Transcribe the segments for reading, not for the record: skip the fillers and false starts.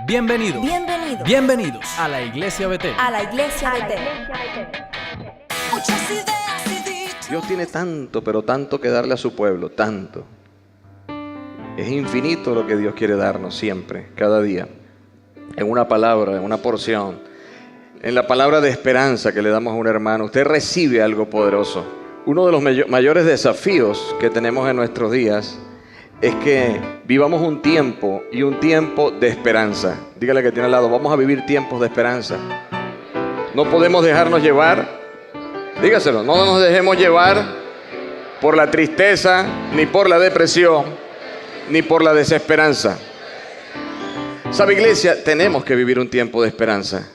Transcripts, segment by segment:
Bienvenidos. Bienvenidos. Bienvenidos a la Iglesia Betel. A la Iglesia Betel. Dios tiene tanto, pero tanto que darle a su pueblo, tanto. Es infinito lo que Dios quiere darnos siempre, cada día. En una palabra, en una porción. En la palabra de esperanza que le damos a un hermano, usted recibe algo poderoso. Uno de los mayores desafíos que tenemos en nuestros días es que vivamos un tiempo y un tiempo de esperanza. Dígale que tiene al lado, vamos a vivir tiempos de esperanza. No podemos dejarnos llevar, dígaselo, no nos dejemos llevar por la tristeza, ni por la depresión, ni por la desesperanza. ¿Sabe, iglesia? Tenemos que vivir un tiempo de esperanza.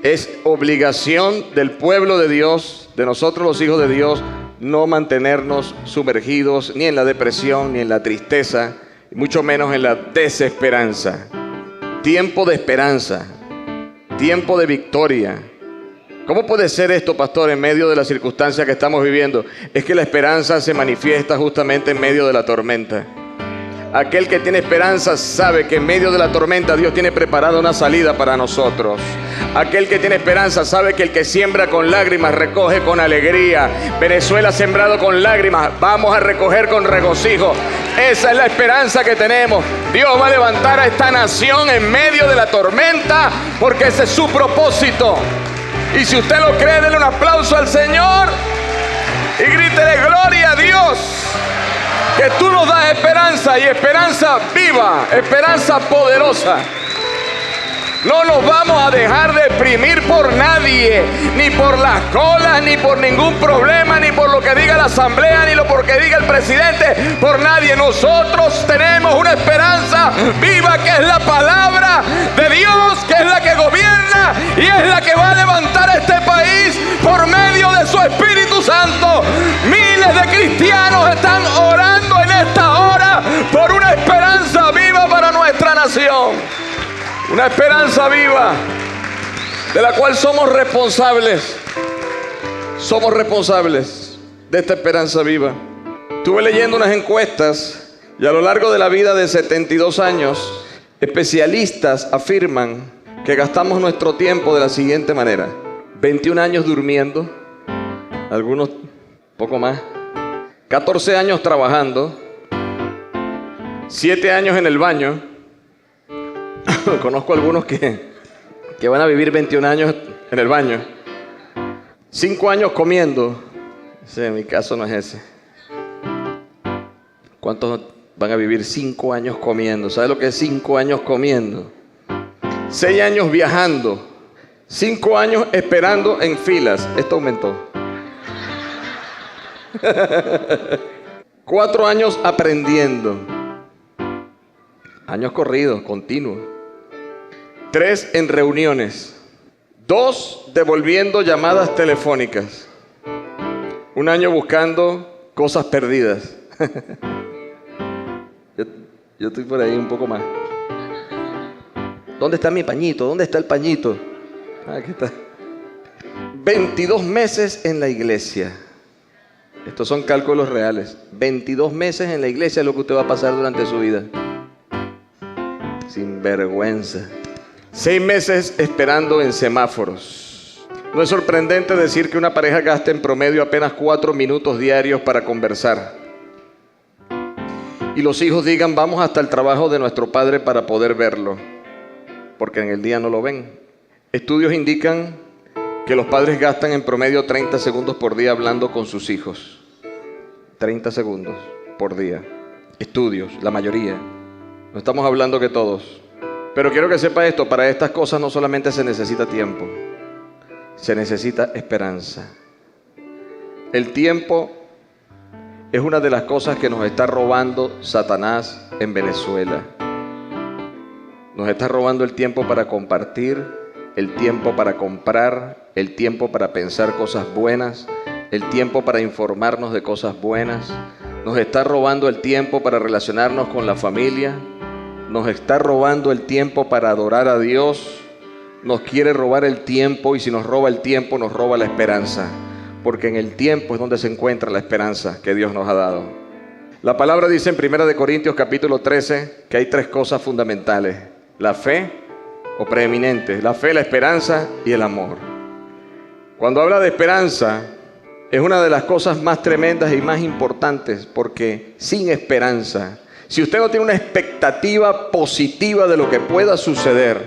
Es obligación del pueblo de Dios, de nosotros los hijos de Dios, no mantenernos sumergidos ni en la depresión, ni en la tristeza, mucho menos en la desesperanza. Tiempo de esperanza, tiempo de victoria. ¿Cómo puede ser esto, pastor, en medio de la circunstancia que estamos viviendo? Es que la esperanza se manifiesta justamente en medio de la tormenta. Aquel que tiene esperanza sabe que en medio de la tormenta Dios tiene preparada una salida para nosotros. Aquel que tiene esperanza sabe que el que siembra con lágrimas recoge con alegría. Venezuela ha sembrado con lágrimas, vamos a recoger con regocijo. Esa es la esperanza que tenemos. Dios va a levantar a esta nación en medio de la tormenta, porque ese es su propósito. Y si usted lo cree, denle un aplauso al Señor y grítele gloria a Dios. Que tú nos das esperanza, y esperanza viva, esperanza poderosa. No nos vamos a dejar deprimir por nadie, ni por las colas, ni por ningún problema, ni por lo que diga la asamblea, ni por lo que diga el presidente, por nadie. Nosotros tenemos una esperanza viva, que es la palabra de Dios, que es la que gobierna y es la que va a levantar a este país por medio de su Espíritu Santo. Miles de cristianos están orando en esta hora por una esperanza viva para nuestra nación. Una esperanza viva de la cual somos responsables. Somos responsables de esta esperanza viva. Estuve leyendo unas encuestas y a lo largo de la vida de 72 años, especialistas afirman que gastamos nuestro tiempo de la siguiente manera: 21 años durmiendo, algunos poco más, 14 años trabajando, 7 años en el baño. Conozco algunos que van a vivir 21 años en el baño, 5 años comiendo. En mi caso no es ese. ¿Cuántos van a vivir 5 años comiendo? ¿Sabe lo que es 5 años comiendo? 6 años viajando, 5 años esperando en filas. Esto aumentó. 4 años aprendiendo. Años corridos, continuos. 3 en reuniones. 2 devolviendo llamadas telefónicas. 1 año buscando cosas perdidas. Yo estoy por ahí un poco más. ¿Dónde está mi pañito? ¿Dónde está el pañito? Aquí está. 22 meses en la iglesia. Estos son cálculos reales. 22 meses en la iglesia es lo que usted va a pasar durante su vida. Sin vergüenza. 6 meses esperando en semáforos. No es sorprendente decir que una pareja gasta en promedio apenas 4 minutos diarios para conversar. Y los hijos digan, vamos hasta el trabajo de nuestro padre para poder verlo, porque en el día no lo ven. Estudios indican que los padres gastan en promedio 30 segundos por día hablando con sus hijos. 30 segundos por día. Estudios, la mayoría. No estamos hablando que todos. Pero quiero que sepa esto, para estas cosas no solamente se necesita tiempo, se necesita esperanza. El tiempo es una de las cosas que nos está robando Satanás en Venezuela. Nos está robando el tiempo para compartir, el tiempo para comprar, el tiempo para pensar cosas buenas, el tiempo para informarnos de cosas buenas. Nos está robando el tiempo para relacionarnos con la familia. Nos está robando el tiempo para adorar a Dios. Nos quiere robar el tiempo, y si nos roba el tiempo, nos roba la esperanza. Porque en el tiempo es donde se encuentra la esperanza que Dios nos ha dado. La palabra dice en 1 Corintios capítulo 13 que hay 3 cosas fundamentales. la fe, o preeminentes, la fe, la esperanza y el amor. Cuando habla de esperanza, es una de las cosas más tremendas y más importantes, porque sin esperanza, si usted no tiene una expectativa positiva de lo que pueda suceder,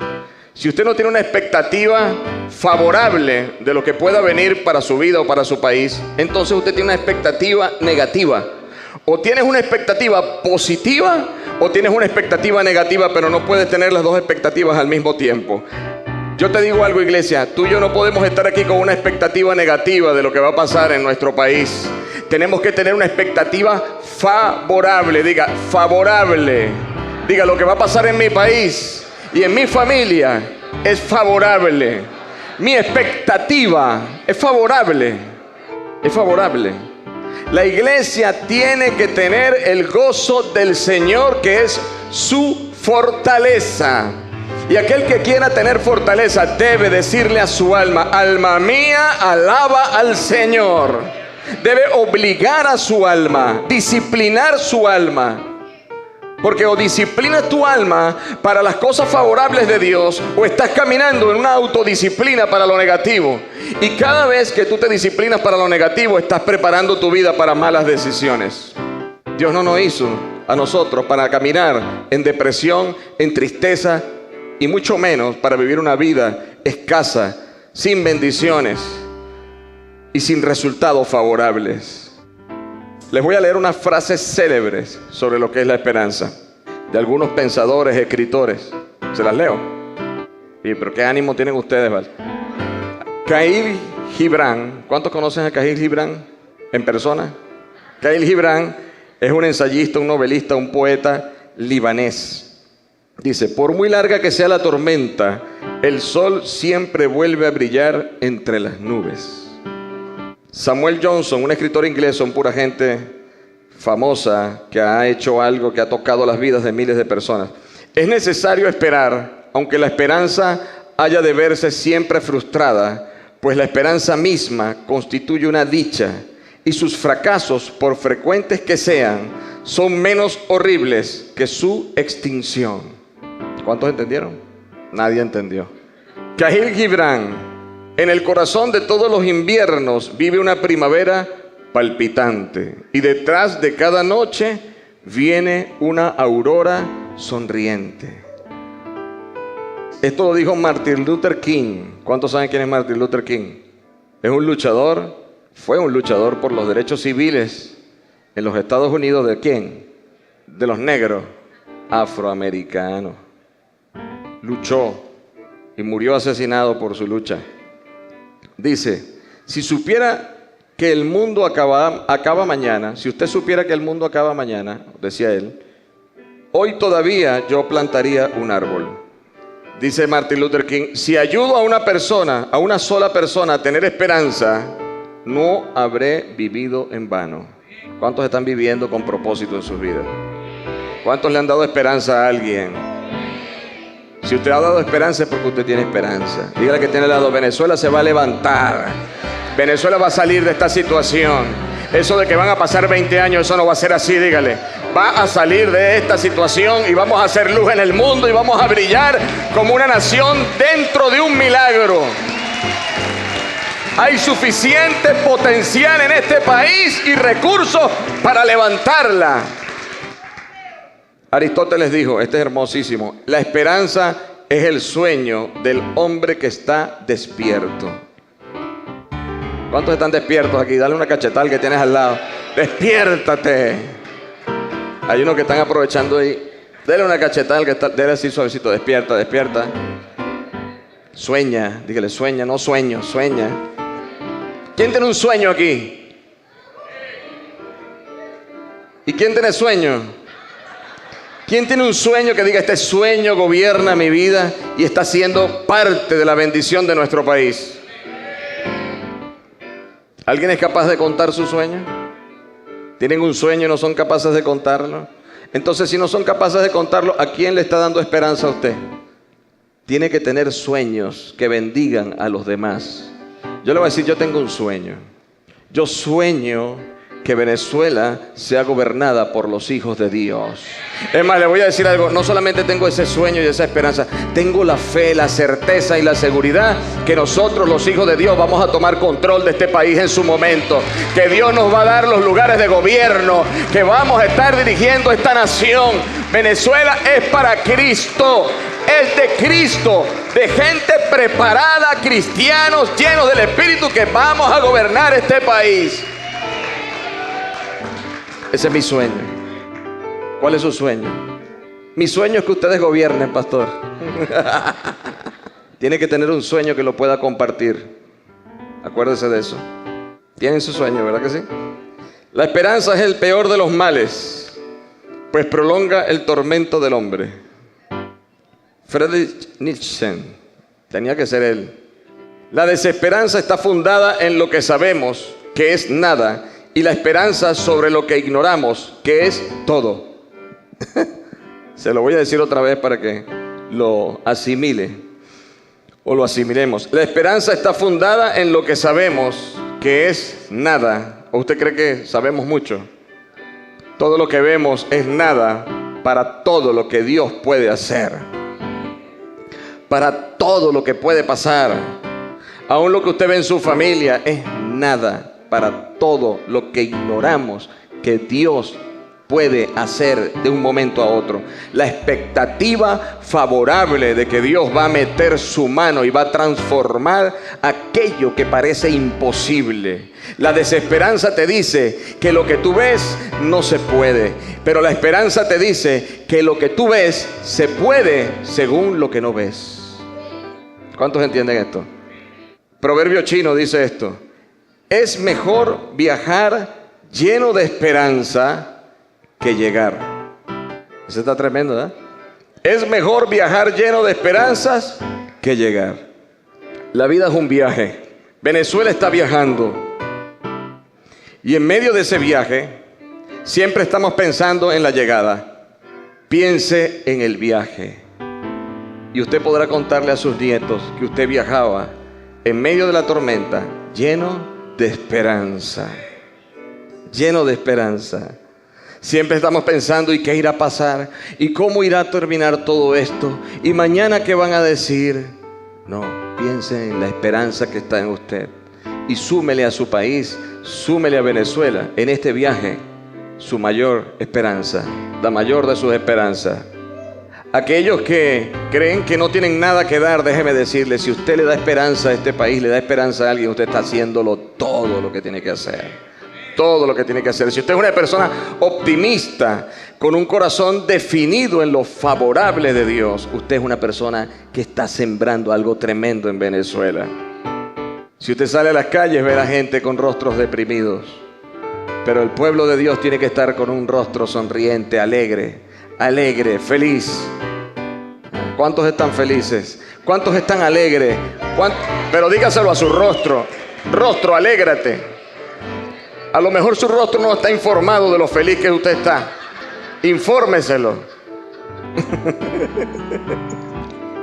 si usted no tiene una expectativa favorable de lo que pueda venir para su vida o para su país, entonces usted tiene una expectativa negativa. O tienes una expectativa positiva o tienes una expectativa negativa, pero no puedes tener las dos expectativas al mismo tiempo. Yo te digo algo, iglesia, tú y yo no podemos estar aquí con una expectativa negativa de lo que va a pasar en nuestro país. Tenemos que tener una expectativa favorable, diga, favorable. Diga, lo que va a pasar en mi país y en mi familia es favorable. Mi expectativa es favorable. Es favorable. La iglesia tiene que tener el gozo del Señor, que es su fortaleza. Y aquel que quiera tener fortaleza debe decirle a su alma: alma mía, alaba al Señor. Debe obligar a su alma, disciplinar su alma. Porque o disciplinas tu alma para las cosas favorables de Dios, o estás caminando en una autodisciplina para lo negativo. Y cada vez que tú te disciplinas para lo negativo, estás preparando tu vida para malas decisiones. Dios no nos hizo a nosotros para caminar en depresión, en tristeza, y mucho menos para vivir una vida escasa, sin bendiciones y sin resultados favorables. Les voy a leer unas frases célebres sobre lo que es la esperanza, de algunos pensadores, escritores. ¿Se las leo? Sí, pero ¿qué ánimo tienen ustedes, ¿vale? Khalil Gibran. ¿Cuántos conocen a Khalil Gibran en persona? Khalil Gibran es un ensayista, un novelista, un poeta libanés. Dice: por muy larga que sea la tormenta, el sol siempre vuelve a brillar entre las nubes. Samuel Johnson, un escritor inglés, son pura gente famosa que ha hecho algo que ha tocado las vidas de miles de personas. Es necesario esperar, aunque la esperanza haya de verse siempre frustrada, pues la esperanza misma constituye una dicha, y sus fracasos, por frecuentes que sean, son menos horribles que su extinción. ¿Cuántos entendieron? Nadie entendió. Khalil Gibran: en el corazón de todos los inviernos vive una primavera palpitante, y detrás de cada noche viene una aurora sonriente. Esto lo dijo Martin Luther King. ¿Cuántos saben quién es Martin Luther King? Es un luchador, fue un luchador por los derechos civiles en los Estados Unidos. ¿De quién? De los negros afroamericanos. Luchó y murió asesinado por su lucha. Dice: si supiera que el mundo acaba mañana, si usted supiera que el mundo acaba mañana, decía él, hoy todavía yo plantaría un árbol. Dice Martin Luther King: si ayudo a una persona, a una sola persona, a tener esperanza, no habré vivido en vano. ¿Cuántos están viviendo con propósito en sus vidas? ¿Cuántos le han dado esperanza a alguien? Si usted ha dado esperanza es porque usted tiene esperanza. Dígale que tiene al lado: Venezuela se va a levantar. Venezuela va a salir de esta situación. Eso de que van a pasar 20 años, eso no va a ser así, dígale. Va a salir de esta situación y vamos a hacer luz en el mundo y vamos a brillar como una nación dentro de un milagro. Hay suficiente potencial en este país y recursos para levantarla. Aristóteles dijo, este es hermosísimo: la esperanza es el sueño del hombre que está despierto. ¿Cuántos están despiertos aquí? Dale una cachetada al que tienes al lado. ¡Despiértate! Hay unos que están aprovechando ahí. Dale una cachetada al que está. Dale así suavecito. Despierta, despierta. Sueña. Dígale: sueña, no sueño, sueña. ¿Quién tiene un sueño aquí? ¿Y quién tiene sueño? ¿Quién tiene un sueño que diga: este sueño gobierna mi vida y está siendo parte de la bendición de nuestro país? ¿Alguien es capaz de contar su sueño? ¿Tienen un sueño y no son capaces de contarlo? Entonces, si no son capaces de contarlo, ¿a quién le está dando esperanza a usted? Tiene que tener sueños que bendigan a los demás. Yo le voy a decir: yo tengo un sueño. Yo sueño que Venezuela sea gobernada por los hijos de Dios. Es más, le voy a decir algo, no solamente tengo ese sueño y esa esperanza, tengo la fe, la certeza y la seguridad que nosotros, los hijos de Dios, vamos a tomar control de este país en su momento, que Dios nos va a dar los lugares de gobierno, que vamos a estar dirigiendo esta nación. Venezuela es para Cristo, es de Cristo, de gente preparada, cristianos llenos del Espíritu, que vamos a gobernar este país. Ese es mi sueño. ¿Cuál es su sueño? Mi sueño es que ustedes gobiernen, pastor. Tiene que tener un sueño que lo pueda compartir. Acuérdese de eso. Tienen su sueño, ¿verdad que sí? La esperanza es el peor de los males, pues prolonga el tormento del hombre. Friedrich Nietzsche, tenía que ser él. La desesperanza está fundada en lo que sabemos, que es nada, y la esperanza sobre lo que ignoramos, que es todo. Se lo voy a decir otra vez para que lo asimile o lo asimilemos. La esperanza está fundada en lo que sabemos, que es nada. ¿O usted cree que sabemos mucho? Todo lo que vemos es nada para todo lo que Dios puede hacer, para todo lo que puede pasar. Aún lo que usted ve en su familia es nada para todo lo que ignoramos que Dios puede hacer de un momento a otro. La expectativa favorable de que Dios va a meter su mano y va a transformar aquello que parece imposible. La desesperanza te dice que lo que tú ves no se puede, pero la esperanza te dice que lo que tú ves se puede según lo que no ves. ¿Cuántos entienden esto? Proverbio chino dice esto: es mejor viajar lleno de esperanza que llegar. Eso está tremendo, ¿eh? Es mejor viajar lleno de esperanzas que llegar. La vida es un viaje. Venezuela está viajando. Y en medio de ese viaje, siempre estamos pensando en la llegada. Piense en el viaje. Y usted podrá contarle a sus nietos que usted viajaba en medio de la tormenta, lleno de esperanza. Lleno de esperanza. Siempre estamos pensando, ¿y qué irá a pasar? ¿Y cómo irá a terminar todo esto? ¿Y mañana qué van a decir? No, piense en la esperanza que está en usted. Y súmele a su país, súmele a Venezuela en este viaje su mayor esperanza, la mayor de sus esperanzas. Aquellos que creen que no tienen nada que dar, déjeme decirle, si usted le da esperanza a este país, le da esperanza a alguien, usted está haciéndolo todo lo que tiene que hacer. Todo lo que tiene que hacer. Si usted es una persona optimista, con un corazón definido en lo favorable de Dios, usted es una persona que está sembrando algo tremendo en Venezuela. Si usted sale a las calles, ve a la gente con rostros deprimidos, pero el pueblo de Dios tiene que estar con un rostro sonriente, alegre, feliz. ¿Cuántos están felices? ¿Cuántos están alegres? Pero dígaselo a su rostro: rostro, alégrate. A lo mejor su rostro no está informado de lo feliz que usted está. Infórmeselo.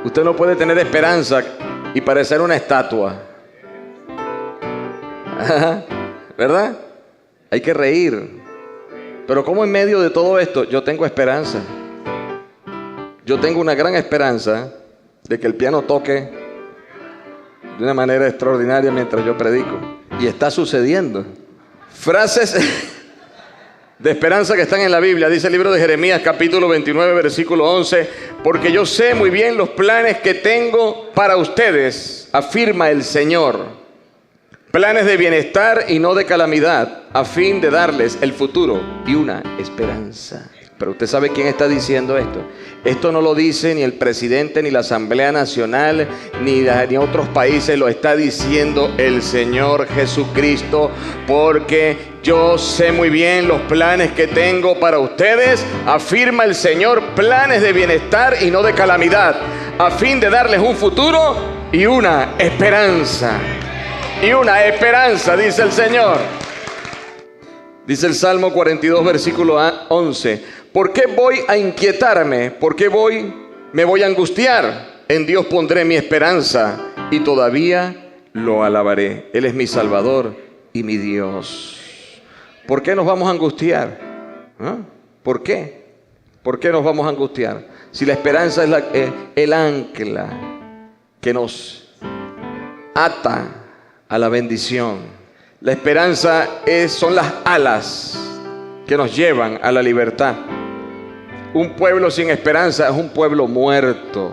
Usted no puede tener esperanza y parecer una estatua. ¿Verdad? Hay que reír. Pero ¿cómo en medio de todo esto yo tengo esperanza? Yo tengo una gran esperanza de que el piano toque de una manera extraordinaria mientras yo predico. Y está sucediendo. Frases de esperanza que están en la Biblia. Dice el libro de Jeremías, capítulo 29, versículo 11: porque yo sé muy bien los planes que tengo para ustedes, afirma el Señor. Planes de bienestar y no de calamidad, a fin de darles el futuro y una esperanza. Pero usted sabe quién está diciendo esto. Esto no lo dice ni el presidente, ni la Asamblea Nacional, ni otros países. Lo está diciendo el Señor Jesucristo. Porque yo sé muy bien los planes que tengo para ustedes, afirma el Señor, planes de bienestar y no de calamidad, a fin de darles un futuro y una esperanza. Y una esperanza, dice el Señor. Dice el Salmo 42, versículo 11: ¿por qué voy a inquietarme? ¿Por qué me voy a angustiar? En Dios pondré mi esperanza y todavía lo alabaré. Él es mi Salvador y mi Dios. ¿Por qué nos vamos a angustiar? ¿Ah? ¿Por qué? ¿Por qué nos vamos a angustiar? Si la esperanza es el ancla que nos ata a la bendición. La esperanza son las alas que nos llevan a la libertad. Un pueblo sin esperanza es un pueblo muerto.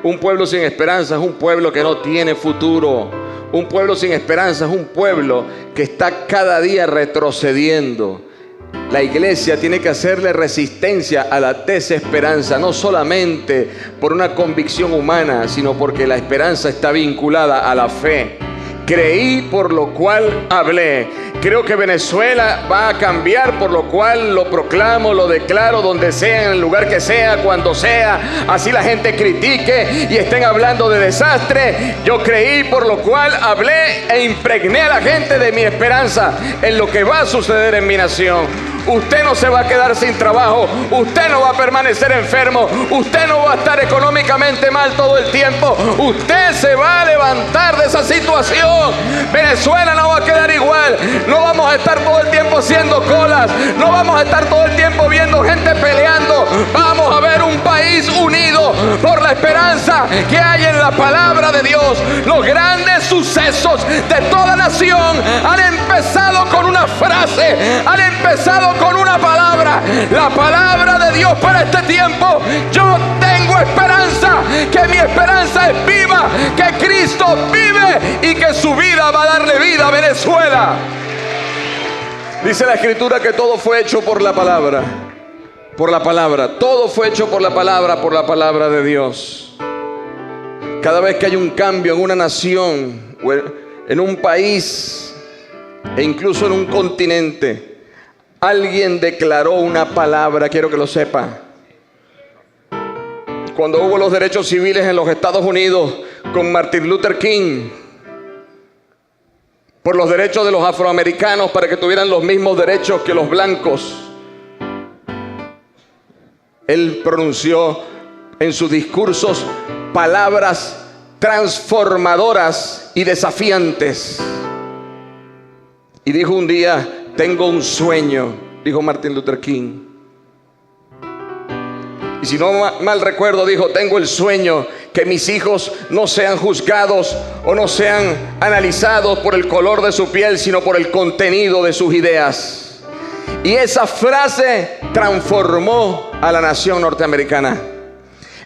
Un pueblo sin esperanza es un pueblo que no tiene futuro. Un pueblo sin esperanza es un pueblo que está cada día retrocediendo. La iglesia tiene que hacerle resistencia a la desesperanza, no solamente por una convicción humana, sino porque la esperanza está vinculada a la fe. Creí, por lo cual hablé. Creo que Venezuela va a cambiar, por lo cual lo proclamo, lo declaro, donde sea, en el lugar que sea, cuando sea. Así la gente critique y estén hablando de desastre. Yo creí, por lo cual hablé e impregné a la gente de mi esperanza en lo que va a suceder en mi nación. Usted no se va a quedar sin trabajo, usted no va a permanecer enfermo, usted no va a estar económicamente mal todo el tiempo, usted se va a levantar de esa situación. Venezuela no va a quedar igual, no vamos a estar todo el tiempo haciendo colas, no vamos a estar todo el tiempo viendo gente peleando. Vamos a ver un país unido por la esperanza que hay en la palabra de Dios. Los grandes sucesos de toda nación han empezado con una frase, han empezado con una palabra, la palabra de Dios para este tiempo. Yo tengo esperanza, que mi esperanza es viva, que Cristo vive y que su vida va a darle vida a Venezuela. Dice la Escritura que todo fue hecho por la palabra, todo fue hecho por la palabra de Dios. Cada vez que hay un cambio en una nación, o en un país, e incluso en un continente, alguien declaró una palabra, quiero que lo sepa. Cuando hubo los derechos civiles en los Estados Unidos con Martin Luther King, por los derechos de los afroamericanos para que tuvieran los mismos derechos que los blancos, él pronunció en sus discursos palabras transformadoras y desafiantes. Y dijo un día: tengo un sueño, dijo Martin Luther King. Y si no mal recuerdo, dijo: tengo el sueño que mis hijos no sean juzgados o no sean analizados por el color de su piel, sino por el contenido de sus ideas. Y esa frase transformó a la nación norteamericana.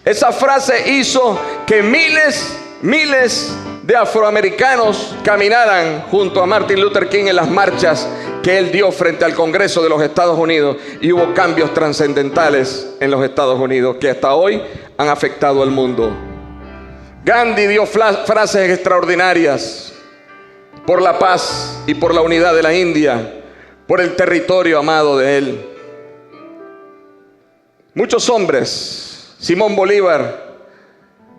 Esa frase hizo que miles de afroamericanos caminaran junto a Martin Luther King en las marchas que él dio frente al Congreso de los Estados Unidos, y hubo cambios trascendentales en los Estados Unidos que hasta hoy han afectado al mundo. Gandhi dio frases extraordinarias por la paz y por la unidad de la India, por el territorio amado de él. Muchos hombres, Simón Bolívar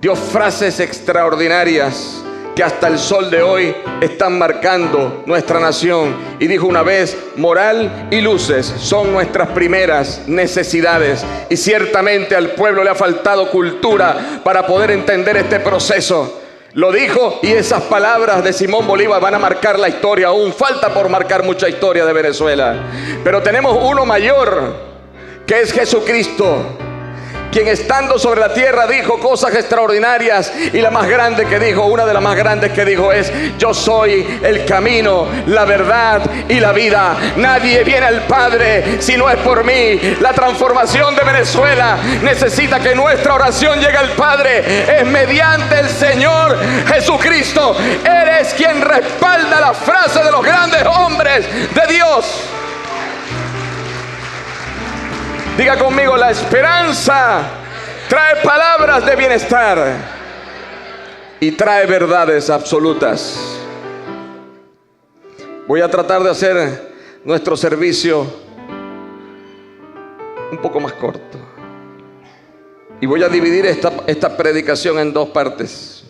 dio frases extraordinarias que hasta el sol de hoy están marcando nuestra nación. Y dijo una vez: moral y luces son nuestras primeras necesidades. Y ciertamente al pueblo le ha faltado cultura para poder entender este proceso. Lo dijo, y esas palabras de Simón Bolívar van a marcar la historia. Aún falta por marcar mucha historia de Venezuela, pero tenemos uno mayor, que es Jesucristo, quien estando sobre la tierra dijo cosas extraordinarias, y la más grande que dijo, una de las más grandes que dijo es: yo soy el camino, la verdad y la vida. Nadie viene al Padre si no es por mí. La transformación de Venezuela necesita que nuestra oración llegue al Padre. Es mediante el Señor Jesucristo. Eres quien respalda la frase de los grandes hombres de Dios. Diga conmigo: la esperanza trae palabras de bienestar y trae verdades absolutas. Voy a tratar de hacer nuestro servicio un poco más corto. Y voy a dividir esta predicación en dos partes.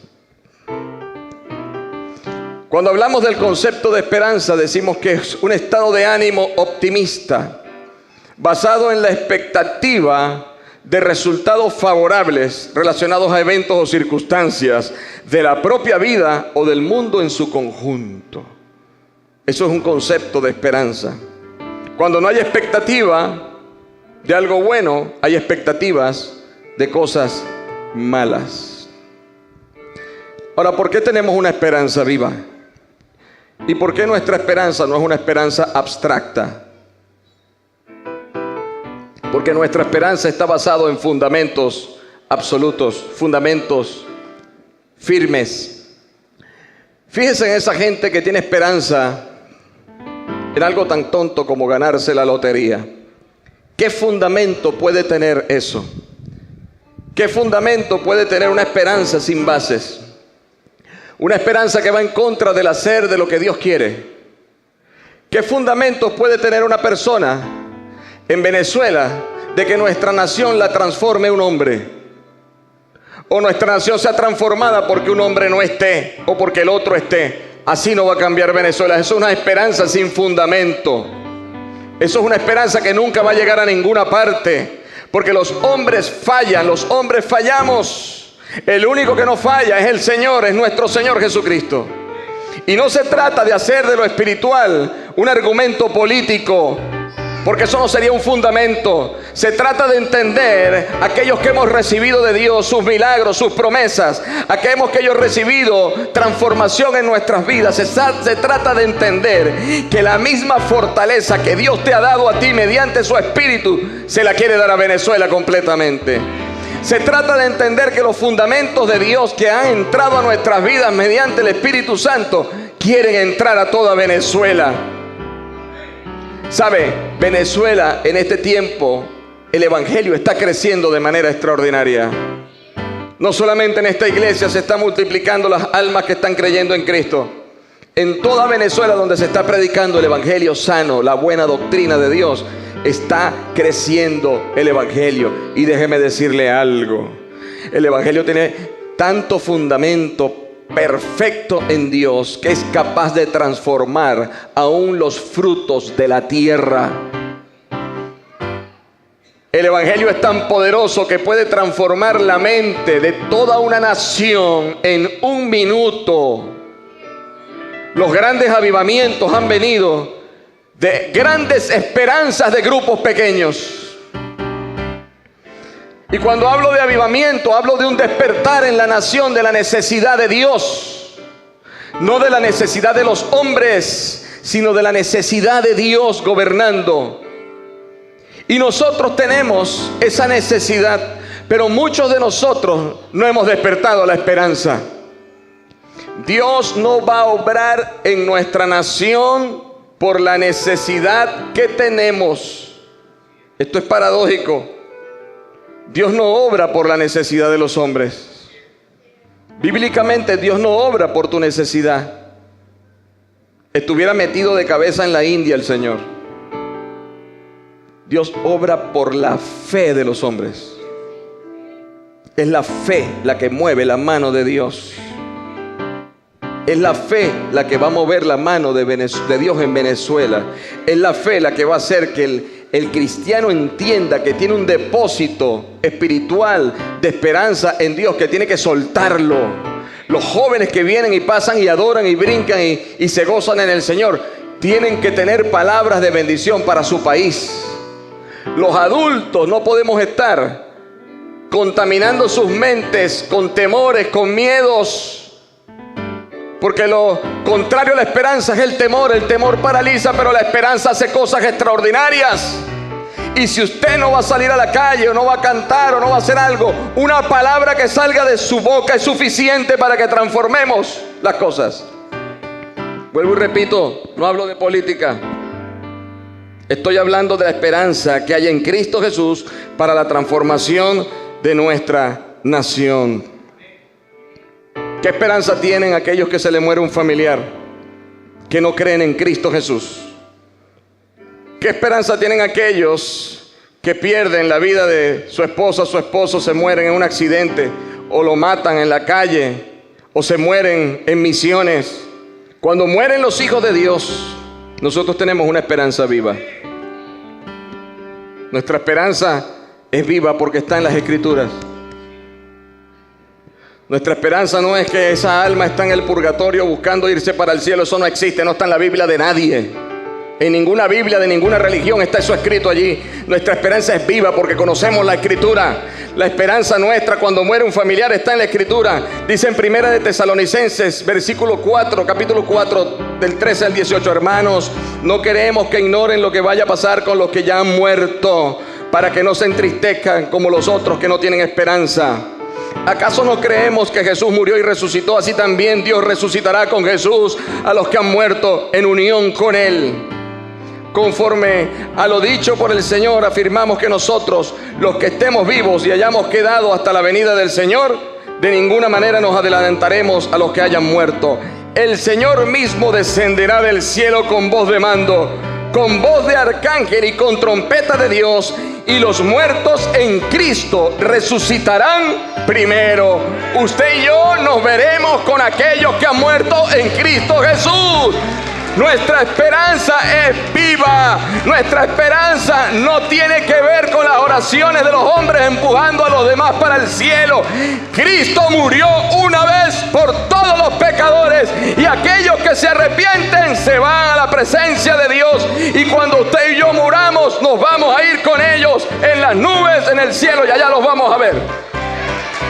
Cuando hablamos del concepto de esperanza, decimos que es un estado de ánimo optimista, basado en la expectativa de resultados favorables relacionados a eventos o circunstancias de la propia vida o del mundo en su conjunto. Eso es un concepto de esperanza. Cuando no hay expectativa de algo bueno, hay expectativas de cosas malas. Ahora, ¿por qué tenemos una esperanza viva? ¿Y por qué nuestra esperanza no es una esperanza abstracta? Porque nuestra esperanza está basada en fundamentos absolutos, fundamentos firmes. Fíjense en esa gente que tiene esperanza en algo tan tonto como ganarse la lotería. ¿Qué fundamento puede tener eso? ¿Qué fundamento puede tener una esperanza sin bases? Una esperanza que va en contra del hacer de lo que Dios quiere. ¿Qué fundamentos puede tener una persona en Venezuela de que nuestra nación la transforme un hombre? O nuestra nación sea transformada porque un hombre no esté o porque el otro esté. Así no va a cambiar Venezuela. Eso es una esperanza sin fundamento. Eso es una esperanza que nunca va a llegar a ninguna parte. Porque los hombres fallan, los hombres fallamos. El único que no falla es el Señor, es nuestro Señor Jesucristo. Y no se trata de hacer de lo espiritual un argumento político, porque eso no sería un fundamento. Se trata de entender aquellos que hemos recibido de Dios sus milagros, sus promesas, aquellos que hemos recibido transformación en nuestras vidas. Se trata de entender que la misma fortaleza que Dios te ha dado a ti mediante su Espíritu, se la quiere dar a Venezuela completamente. Se trata de entender que los fundamentos de Dios que han entrado a nuestras vidas mediante el Espíritu Santo quieren entrar a toda Venezuela. ¿Sabe? Venezuela en este tiempo, el Evangelio está creciendo de manera extraordinaria. No solamente en esta iglesia se están multiplicando las almas que están creyendo en Cristo. En toda Venezuela donde se está predicando el Evangelio sano, la buena doctrina de Dios, está creciendo el Evangelio. Y déjeme decirle algo. El Evangelio tiene tanto fundamento perfecto en Dios que es capaz de transformar aún los frutos de la tierra. El Evangelio es tan poderoso que puede transformar la mente de toda una nación en un minuto. Los grandes avivamientos han venido de grandes esperanzas de grupos pequeños. Y cuando hablo de avivamiento, hablo de un despertar en la nación de la necesidad de Dios. No de la necesidad de los hombres, sino de la necesidad de Dios gobernando. Y nosotros tenemos esa necesidad, pero muchos de nosotros no hemos despertado a la esperanza. Dios no va a obrar en nuestra nación por la necesidad que tenemos. Esto es paradójico. Dios no obra por la necesidad de los hombres. Bíblicamente Dios no obra por tu necesidad. Estuviera metido de cabeza en la India el Señor. Dios obra por la fe de los hombres. Es la fe la que mueve la mano de Dios. Es la fe la que va a mover la mano de Dios en Venezuela. Es la fe la que va a hacer que el cristiano entienda que tiene un depósito espiritual de esperanza en Dios, que tiene que soltarlo. Los jóvenes que vienen y pasan y adoran y brincan y se gozan en el Señor, tienen que tener palabras de bendición para su país. Los adultos no podemos estar contaminando sus mentes con temores, con miedos. Porque lo contrario a la esperanza es el temor. El temor paraliza, pero la esperanza hace cosas extraordinarias. Y si usted no va a salir a la calle, o no va a cantar, o no va a hacer algo, una palabra que salga de su boca es suficiente para que transformemos las cosas. Vuelvo y repito, no hablo de política. Estoy hablando de la esperanza que hay en Cristo Jesús para la transformación de nuestra nación. ¿Qué esperanza tienen aquellos que se les muere un familiar, que no creen en Cristo Jesús? ¿Qué esperanza tienen aquellos que pierden la vida de su esposa, su esposo, se mueren en un accidente, o lo matan en la calle, o se mueren en misiones? Cuando mueren los hijos de Dios, nosotros tenemos una esperanza viva. Nuestra esperanza es viva porque está en las Escrituras. Nuestra esperanza no es que esa alma está en el purgatorio buscando irse para el cielo. Eso no existe, no está en la Biblia de nadie. En ninguna Biblia de ninguna religión está eso escrito allí. Nuestra esperanza es viva porque conocemos la Escritura. La esperanza nuestra cuando muere un familiar está en la Escritura. Dice en Primera de Tesalonicenses, versículo 4, capítulo 4, del 13 al 18. Hermanos, no queremos que ignoren lo que vaya a pasar con los que ya han muerto, para que no se entristezcan como los otros que no tienen esperanza. ¿Acaso no creemos que Jesús murió y resucitó? Así también Dios resucitará con Jesús a los que han muerto en unión con Él. Conforme a lo dicho por el Señor, afirmamos que nosotros, los que estemos vivos y hayamos quedado hasta la venida del Señor, de ninguna manera nos adelantaremos a los que hayan muerto. El Señor mismo descenderá del cielo con voz de mando, con voz de arcángel y con trompeta de Dios, y los muertos en Cristo resucitarán primero. Usted y yo nos veremos con aquellos que han muerto en Cristo Jesús. Nuestra esperanza es viva. Nuestra esperanza no tiene que ver con las oraciones de los hombres empujando a los demás para el cielo. Cristo murió una vez por todos los pecadores, y aquellos que se arrepienten se van a la presencia de Dios, y cuando usted y yo muramos nos vamos a ir con ellos en las nubes en el cielo, y allá los vamos a ver.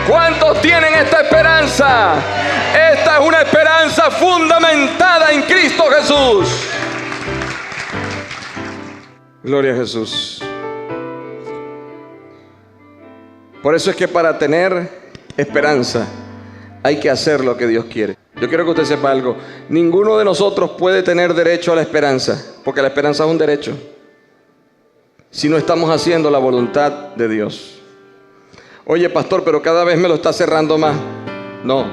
¿Cuántos tienen esta esperanza? Esta es una esperanza fundamentada en Cristo Jesús. Gloria a Jesús. Por eso es que para tener esperanza hay que hacer lo que Dios quiere. Yo quiero que usted sepa algo. Ninguno de nosotros puede tener derecho a la esperanza, porque la esperanza es un derecho, si no estamos haciendo la voluntad de Dios. Oye, pastor, pero cada vez me lo está cerrando más. No,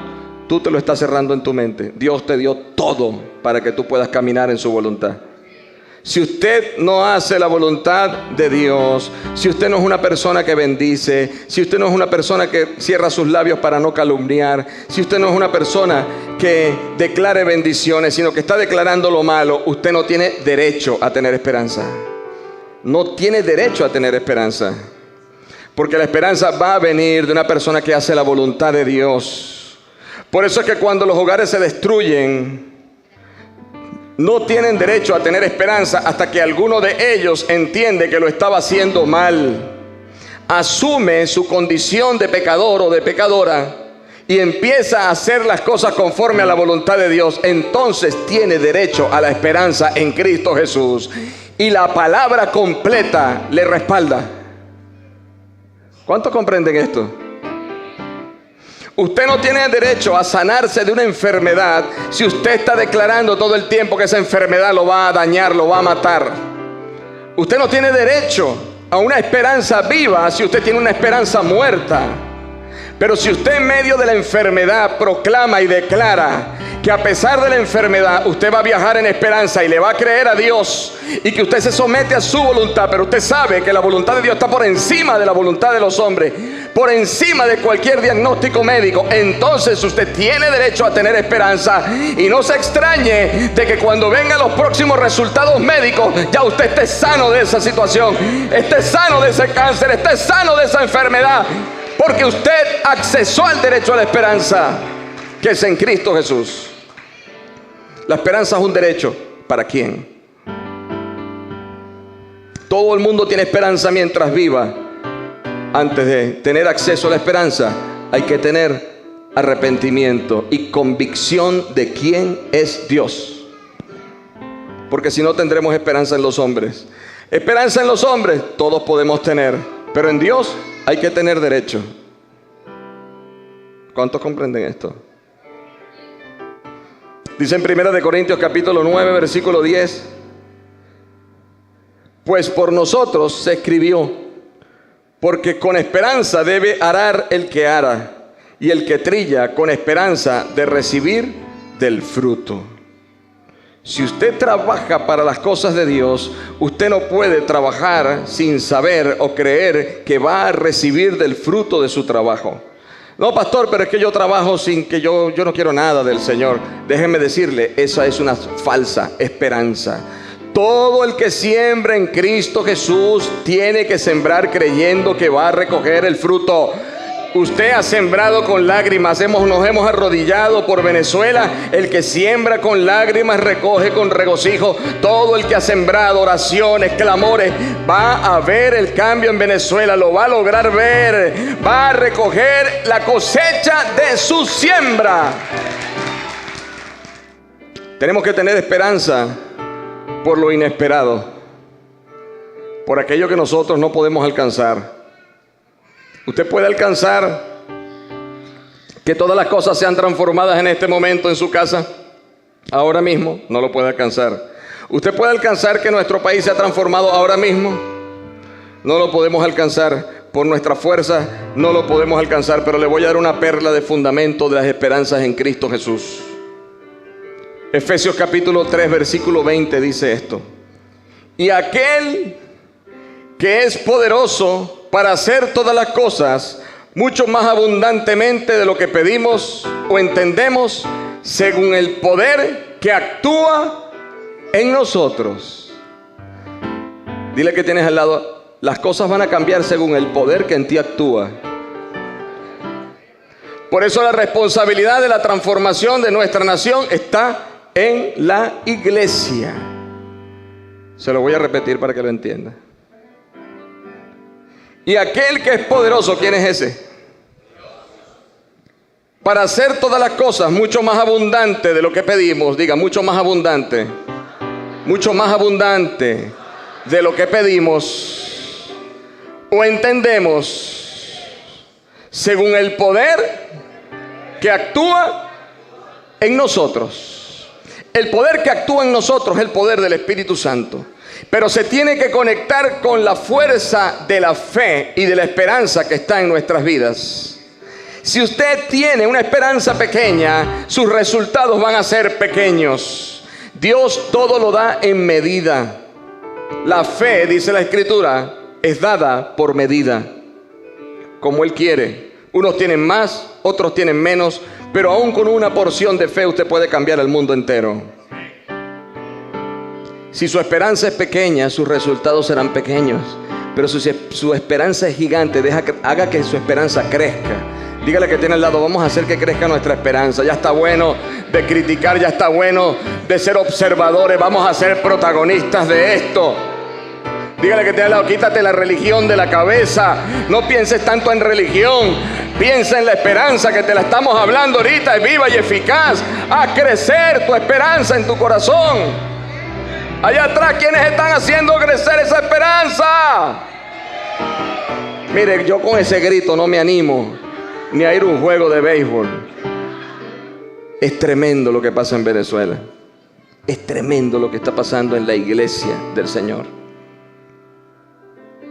tú te lo estás cerrando en tu mente. Dios te dio todo para que tú puedas caminar en su voluntad. Si usted no hace la voluntad de Dios, si usted no es una persona que bendice, si usted no es una persona que cierra sus labios para no calumniar, si usted no es una persona que declare bendiciones, sino que está declarando lo malo, usted no tiene derecho a tener esperanza. No tiene derecho a tener esperanza. Porque la esperanza va a venir de una persona que hace la voluntad de Dios. Por eso es que cuando los hogares se destruyen, no tienen derecho a tener esperanza hasta que alguno de ellos entiende que lo estaba haciendo mal. Asume su condición de pecador o de pecadora y empieza a hacer las cosas conforme a la voluntad de Dios. Entonces tiene derecho a la esperanza en Cristo Jesús. Y la palabra completa le respalda. ¿Cuántos comprenden esto? Usted no tiene derecho a sanarse de una enfermedad si usted está declarando todo el tiempo que esa enfermedad lo va a dañar, lo va a matar. Usted no tiene derecho a una esperanza viva si usted tiene una esperanza muerta. Pero si usted en medio de la enfermedad proclama y declara que a pesar de la enfermedad usted va a viajar en esperanza y le va a creer a Dios, y que usted se somete a su voluntad, pero usted sabe que la voluntad de Dios está por encima de la voluntad de los hombres, por encima de cualquier diagnóstico médico, entonces usted tiene derecho a tener esperanza. Y no se extrañe de que cuando vengan los próximos resultados médicos ya usted esté sano de esa situación, esté sano de ese cáncer, esté sano de esa enfermedad, porque usted accesó al derecho a la esperanza que es en Cristo Jesús. La esperanza es un derecho. ¿Para quién? Todo el mundo tiene esperanza mientras viva. Antes de tener acceso a la esperanza, hay que tener arrepentimiento y convicción de quién es Dios. Porque si no, tendremos esperanza en los hombres. Esperanza en los hombres todos podemos tener, pero en Dios hay que tener derecho. ¿Cuántos comprenden esto? Dice en 1 Corintios capítulo 9, versículo 10. Pues por nosotros se escribió, porque con esperanza debe arar el que ara, y el que trilla con esperanza de recibir del fruto. Si usted trabaja para las cosas de Dios, usted no puede trabajar sin saber o creer que va a recibir del fruto de su trabajo. No, pastor, pero es que yo trabajo sin que yo no quiero nada del Señor. Déjeme decirle, esa es una falsa esperanza. Todo el que siembra en Cristo Jesús tiene que sembrar creyendo que va a recoger el fruto. Usted ha sembrado con lágrimas, nos hemos arrodillado por Venezuela. El que siembra con lágrimas recoge con regocijo. Todo el que ha sembrado oraciones, clamores, va a ver el cambio en Venezuela, lo va a lograr ver, va a recoger la cosecha de su siembra. Tenemos que tener esperanza por lo inesperado, por aquello que nosotros no podemos alcanzar. Usted puede alcanzar que todas las cosas sean transformadas en este momento en su casa. Ahora mismo no lo puede alcanzar. Usted puede alcanzar que nuestro país sea transformado ahora mismo. No lo podemos alcanzar por nuestra fuerza, no lo podemos alcanzar, pero le voy a dar una perla de fundamento de las esperanzas en Cristo Jesús. Efesios capítulo 3 versículo 20 dice esto: y aquel que es poderoso para hacer todas las cosas mucho más abundantemente de lo que pedimos o entendemos, según el poder que actúa en nosotros. Dile que tienes al lado: las cosas van a cambiar según el poder que en ti actúa. Por eso la responsabilidad de la transformación de nuestra nación está en la iglesia. Se lo voy a repetir para que lo entienda. Y aquel que es poderoso, ¿quién es ese? Para hacer todas las cosas mucho más abundante de lo que pedimos. Diga, mucho más abundante. Mucho más abundante de lo que pedimos o entendemos, según el poder que actúa en nosotros. El poder que actúa en nosotros es el poder del Espíritu Santo. Pero se tiene que conectar con la fuerza de la fe y de la esperanza que está en nuestras vidas. Si usted tiene una esperanza pequeña, sus resultados van a ser pequeños. Dios todo lo da en medida. La fe, dice la Escritura, es dada por medida, como Él quiere. Unos tienen más, otros tienen menos, pero aún con una porción de fe usted puede cambiar el mundo entero. Si su esperanza es pequeña, sus resultados serán pequeños. Pero si su esperanza es gigante, haga que su esperanza crezca. Dígale que tiene al lado: vamos a hacer que crezca nuestra esperanza. Ya está bueno de criticar, ya está bueno de ser observadores. Vamos a ser protagonistas de esto. Dígale que tiene al lado: quítate la religión de la cabeza. No pienses tanto en religión. Piensa en la esperanza que te la estamos hablando ahorita. Es viva y eficaz. Haz crecer tu esperanza en tu corazón. Allá atrás, ¿quiénes están haciendo crecer esa esperanza? Mire, yo con ese grito no me animo ni a ir a un juego de béisbol. Es tremendo lo que pasa en Venezuela. Es tremendo lo que está pasando en la iglesia del Señor.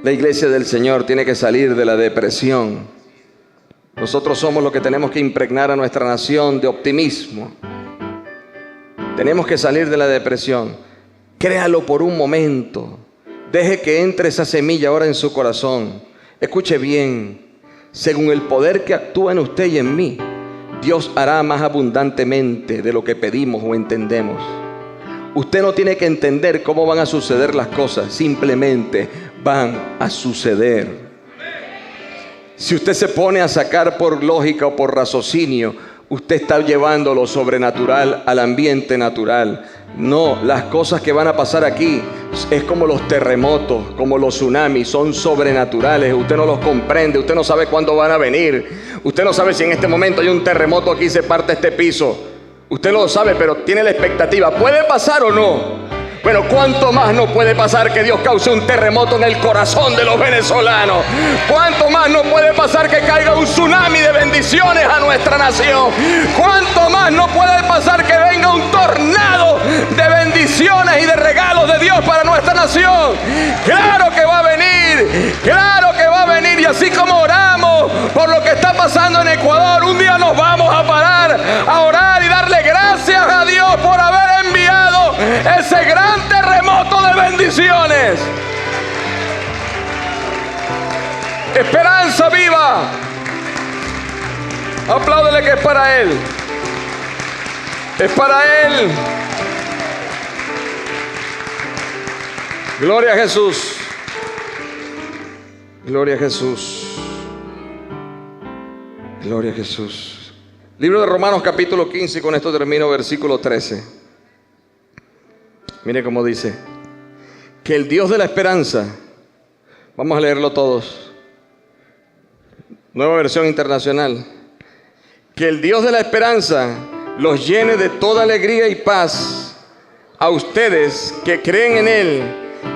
La iglesia del Señor tiene que salir de la depresión. Nosotros somos los que tenemos que impregnar a nuestra nación de optimismo. Tenemos que salir de la depresión. Créalo por un momento. Deje que entre esa semilla ahora en su corazón. Escuche bien. Según el poder que actúa en usted y en mí, Dios hará más abundantemente de lo que pedimos o entendemos. Usted no tiene que entender cómo van a suceder las cosas. Simplemente van a suceder. Si usted se pone a sacar por lógica o por raciocinio, usted está llevando lo sobrenatural al ambiente natural. No, las cosas que van a pasar aquí es como los terremotos, como los tsunamis, son sobrenaturales. Usted no los comprende, usted no sabe cuándo van a venir. Usted no sabe si en este momento hay un terremoto aquí y se parte este piso. Usted no lo sabe, pero tiene la expectativa. ¿Puede pasar o no? Bueno, ¿cuánto más no puede pasar que Dios cause un terremoto en el corazón de los venezolanos? ¿Cuánto más no puede pasar que caiga un tsunami de bendiciones a nuestra nación? ¿Cuánto más no puede pasar que venga un tornado de bendiciones y de regalos de Dios para nuestra nación? ¡Claro que va a venir! ¡Claro que va a venir! Y así como oramos por lo que está pasando en Ecuador, un día nos vamos a parar a orar y darle gracias a Dios por haber enviado ese gran terremoto de bendiciones. Esperanza viva. Apláudele que es para Él. Es para Él. Gloria a Jesús. Gloria a Jesús. Gloria a Jesús. Libro de Romanos capítulo 15, y con esto termino, versículo 13. Mire cómo dice: que el Dios de la esperanza, vamos a leerlo todos, Nueva Versión Internacional, que el Dios de la esperanza los llene de toda alegría y paz a ustedes que creen en Él,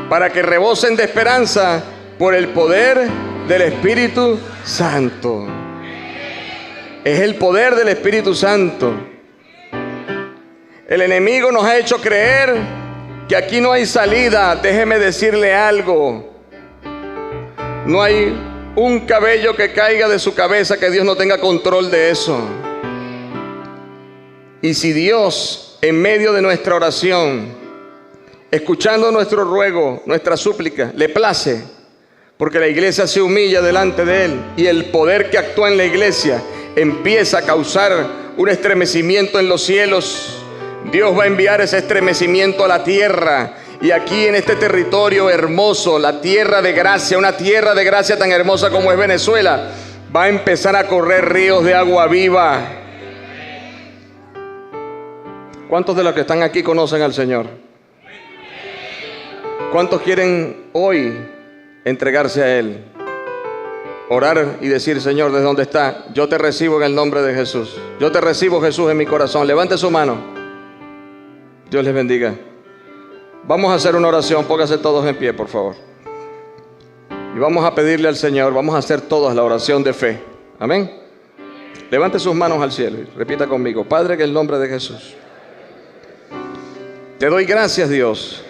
para que rebosen de esperanza por el poder del Espíritu Santo. Es el poder del Espíritu Santo. El enemigo nos ha hecho creer que aquí no hay salida. Déjeme decirle algo: no hay un cabello que caiga de su cabeza que Dios no tenga control de eso. Y si Dios, en medio de nuestra oración, escuchando nuestro ruego, nuestra súplica, le place, porque la iglesia se humilla delante de Él, y el poder que actúa en la iglesia empieza a causar un estremecimiento en los cielos, Dios va a enviar ese estremecimiento a la tierra. Y aquí en este territorio hermoso, la tierra de gracia, una tierra de gracia tan hermosa como es Venezuela, va a empezar a correr ríos de agua viva. ¿Cuántos de los que están aquí conocen al Señor? ¿Cuántos quieren hoy entregarse a Él? Orar y decir: Señor, ¿desde dónde está? Yo te recibo en el nombre de Jesús. Yo te recibo, Jesús, en mi corazón. Levante su mano. Dios les bendiga. Vamos a hacer una oración. Pónganse todos en pie, por favor. Y vamos a pedirle al Señor, vamos a hacer todos la oración de fe. Amén. Levante sus manos al cielo y repita conmigo: Padre, en el nombre de Jesús, te doy gracias, Dios,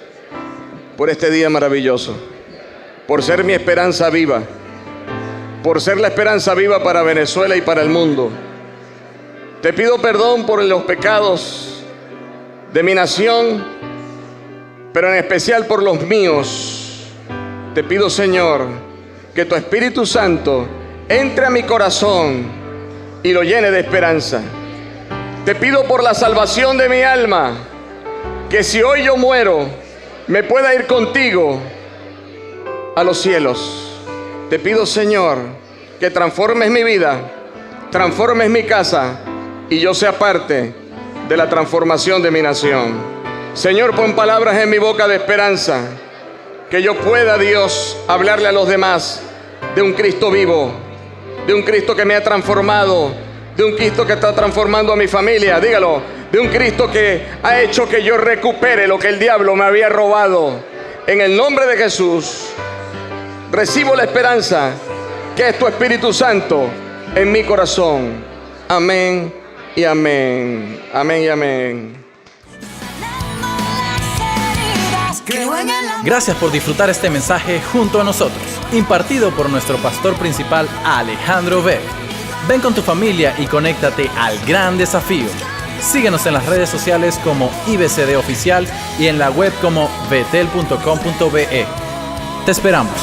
por este día maravilloso, por ser mi esperanza viva, por ser la esperanza viva para Venezuela y para el mundo. Te pido perdón por los pecados de mi nación, pero en especial por los míos. Te pido, Señor, que tu Espíritu Santo entre a mi corazón y lo llene de esperanza. Te pido por la salvación de mi alma, que si hoy yo muero, me pueda ir contigo a los cielos. Te pido, Señor, que transformes mi vida, transformes mi casa, y yo sea parte de la transformación de mi nación. Señor, pon palabras en mi boca de esperanza, que yo pueda, Dios, hablarle a los demás de un Cristo vivo, de un Cristo que me ha transformado, de un Cristo que está transformando a mi familia. Dígalo: de un Cristo que ha hecho que yo recupere lo que el diablo me había robado. En el nombre de Jesús, recibo la esperanza que es tu Espíritu Santo en mi corazón. Amén y amén. Amén y amén. Gracias por disfrutar este mensaje junto a nosotros, impartido por nuestro pastor principal, Alejandro Beck. Ven con tu familia y conéctate al gran desafío. Síguenos en las redes sociales como IBCD Oficial y en la web como betel.com.be. Te esperamos.